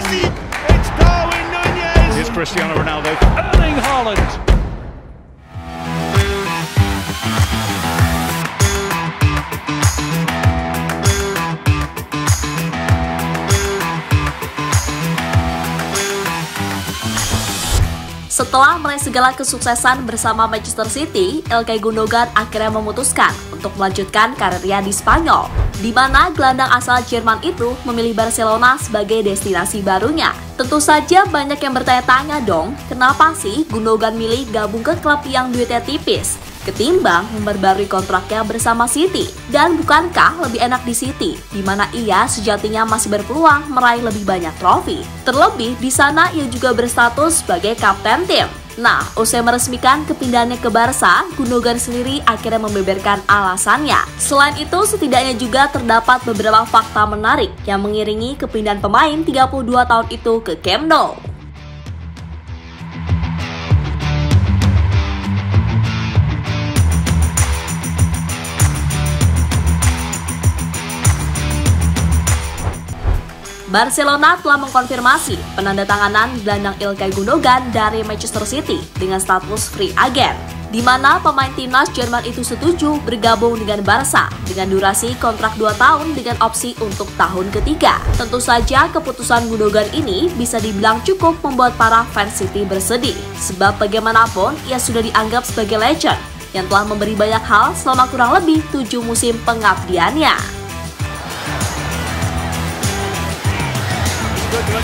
Messi. It's Darwin Núñez. Here's Cristiano Ronaldo. Erling Haaland. Setelah meraih segala kesuksesan bersama Manchester City, Ilkay Gundogan akhirnya memutuskan untuk melanjutkan karirnya di Spanyol, di mana gelandang asal Jerman itu memilih Barcelona sebagai destinasi barunya. Tentu saja banyak yang bertanya-tanya dong, kenapa sih Gundogan milih gabung ke klub yang duitnya tipis ketimbang memperbarui kontraknya bersama City? Dan bukankah lebih enak di City, di mana ia sejatinya masih berpeluang meraih lebih banyak trofi? Terlebih di sana ia juga berstatus sebagai kapten tim. Nah, usai meresmikan kepindahannya ke Barca, Gundogan sendiri akhirnya membeberkan alasannya. Selain itu, setidaknya juga terdapat beberapa fakta menarik yang mengiringi kepindahan pemain 32 tahun itu ke Camp Nou. Barcelona telah mengkonfirmasi penandatanganan gelandang Ilkay Gundogan dari Manchester City dengan status free agent, di mana pemain timnas Jerman itu setuju bergabung dengan Barca dengan durasi kontrak 2 tahun dengan opsi untuk tahun ketiga. Tentu saja keputusan Gundogan ini bisa dibilang cukup membuat para fans City bersedih, sebab bagaimanapun ia sudah dianggap sebagai legend yang telah memberi banyak hal selama kurang lebih 7 musim pengabdiannya.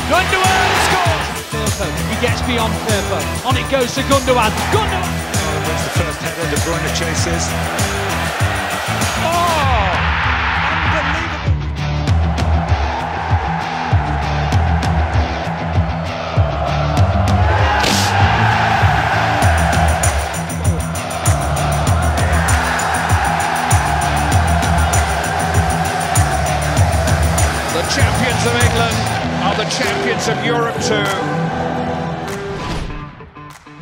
Gundogan scores! Firpo, he gets beyond Firpo. On it goes to Gundogan. Gundogan! Oh, wins the first header, De Bruyne chases. Oh! Unbelievable! The champions of England are the champions of Europe too.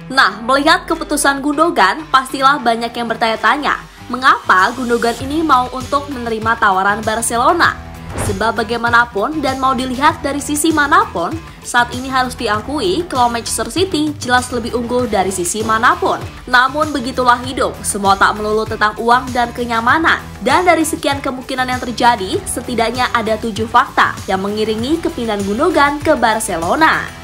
Nah, melihat keputusan Gundogan, pastilah banyak yang bertanya-tanya, mengapa Gundogan ini mau untuk menerima tawaran Barcelona? Sebab bagaimanapun dan mau dilihat dari sisi manapun, saat ini harus diakui kalau Manchester City jelas lebih unggul dari sisi manapun. Namun begitulah hidup, semua tak melulu tentang uang dan kenyamanan. Dan dari sekian kemungkinan yang terjadi, setidaknya ada 7 fakta yang mengiringi kepindahan Gundogan ke Barcelona.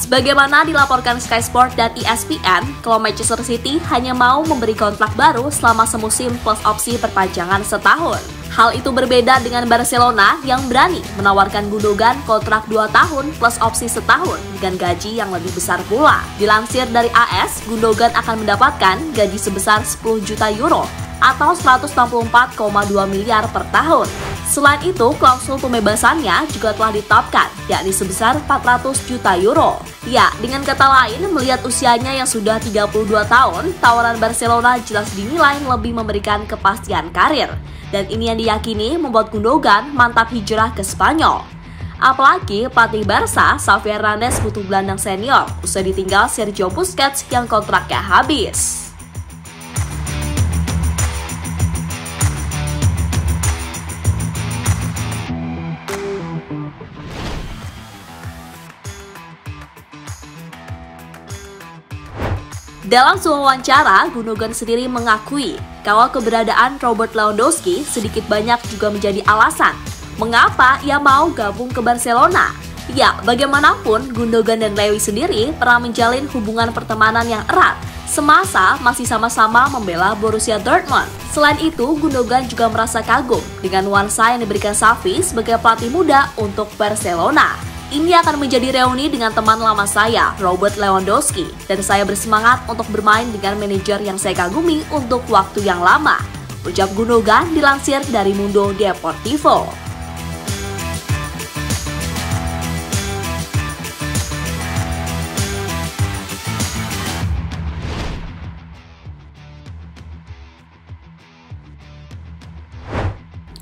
Sebagaimana dilaporkan Sky Sport dan ESPN, kalau Manchester City hanya mau memberi kontrak baru selama semusim plus opsi perpanjangan setahun. Hal itu berbeda dengan Barcelona yang berani menawarkan Gundogan kontrak 2 tahun plus opsi setahun dengan gaji yang lebih besar pula. Dilansir dari AS, Gundogan akan mendapatkan gaji sebesar 10 juta euro atau 164,2 miliar per tahun. Selain itu, klausul pembebasannya juga telah ditetapkan, yakni sebesar 400 juta euro. Ya, dengan kata lain, melihat usianya yang sudah 32 tahun, tawaran Barcelona jelas dinilai lebih memberikan kepastian karir. Dan ini yang diyakini membuat Gundogan mantap hijrah ke Spanyol. Apalagi pelatih Barca, Xavi Hernandez butuh gelandang senior, usai ditinggal Sergio Busquets yang kontraknya habis. Dalam sebuah wawancara, Gundogan sendiri mengakui kalau keberadaan Robert Lewandowski sedikit banyak juga menjadi alasan mengapa ia mau gabung ke Barcelona. Ya, bagaimanapun Gundogan dan Lewy sendiri pernah menjalin hubungan pertemanan yang erat semasa masih sama-sama membela Borussia Dortmund. Selain itu, Gundogan juga merasa kagum dengan nuansa yang diberikan Xavi sebagai pelatih muda untuk Barcelona. Ini akan menjadi reuni dengan teman lama saya, Robert Lewandowski, dan saya bersemangat untuk bermain dengan manajer yang saya kagumi untuk waktu yang lama, ucap Gundogan dilansir dari Mundo Deportivo.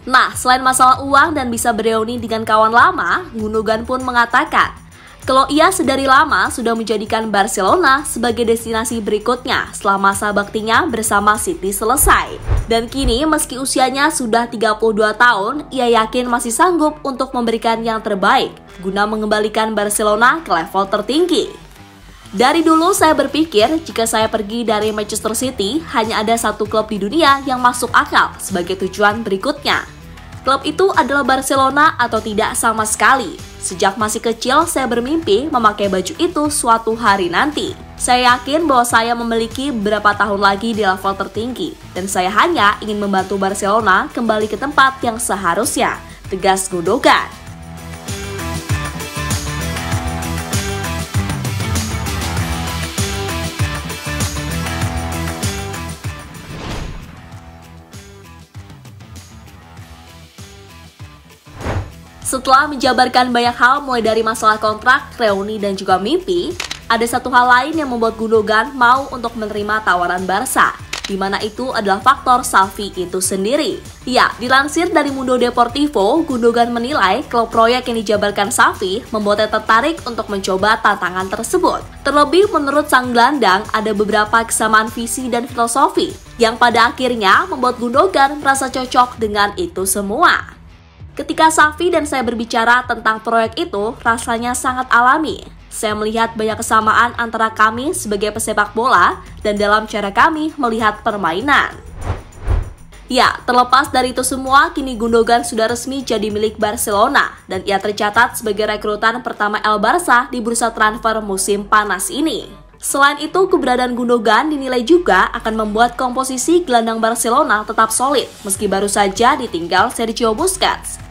Nah, selain masalah uang dan bisa bereuni dengan kawan lama, Gundogan pun mengatakan, Kalau ia sedari lama sudah menjadikan Barcelona sebagai destinasi berikutnya setelah masa baktinya bersama City selesai. Dan kini meski usianya sudah 32 tahun, ia yakin masih sanggup untuk memberikan yang terbaik guna mengembalikan Barcelona ke level tertinggi. Dari dulu saya berpikir jika saya pergi dari Manchester City, hanya ada satu klub di dunia yang masuk akal sebagai tujuan berikutnya. Klub itu adalah Barcelona atau tidak sama sekali. Sejak masih kecil, saya bermimpi memakai baju itu suatu hari nanti. Saya yakin bahwa saya memiliki beberapa tahun lagi di level tertinggi, dan saya hanya ingin membantu Barcelona kembali ke tempat yang seharusnya, tegas Gundogan. Setelah menjabarkan banyak hal mulai dari masalah kontrak, reuni, dan juga mimpi, ada satu hal lain yang membuat Gundogan mau untuk menerima tawaran Barca, di mana itu adalah faktor Xavi itu sendiri. Ya, dilansir dari Mundo Deportivo, Gundogan menilai klub proyek yang dijabarkan Xavi membuatnya tertarik untuk mencoba tantangan tersebut. Terlebih menurut sang gelandang, ada beberapa kesamaan visi dan filosofi, yang pada akhirnya membuat Gundogan merasa cocok dengan itu semua. Ketika Xavi dan saya berbicara tentang proyek itu, rasanya sangat alami. Saya melihat banyak kesamaan antara kami sebagai pesepak bola dan dalam cara kami melihat permainan. Ya, terlepas dari itu semua, kini Gundogan sudah resmi jadi milik Barcelona dan ia tercatat sebagai rekrutan pertama El Barça di bursa transfer musim panas ini. Selain itu, keberadaan Gundogan dinilai juga akan membuat komposisi gelandang Barcelona tetap solid meski baru saja ditinggal Sergio Busquets.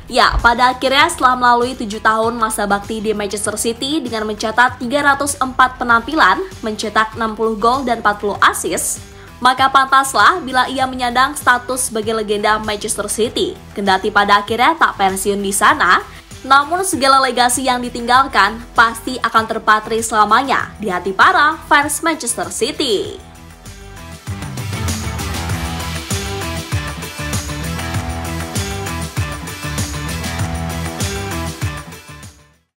Ya, pada akhirnya setelah melalui 7 tahun masa bakti di Manchester City dengan mencatat 304 penampilan, mencetak 60 gol dan 40 assist, maka pantaslah bila ia menyandang status sebagai legenda Manchester City. Kendati pada akhirnya tak pensiun di sana, namun segala legasi yang ditinggalkan pasti akan terpatri selamanya di hati para fans Manchester City.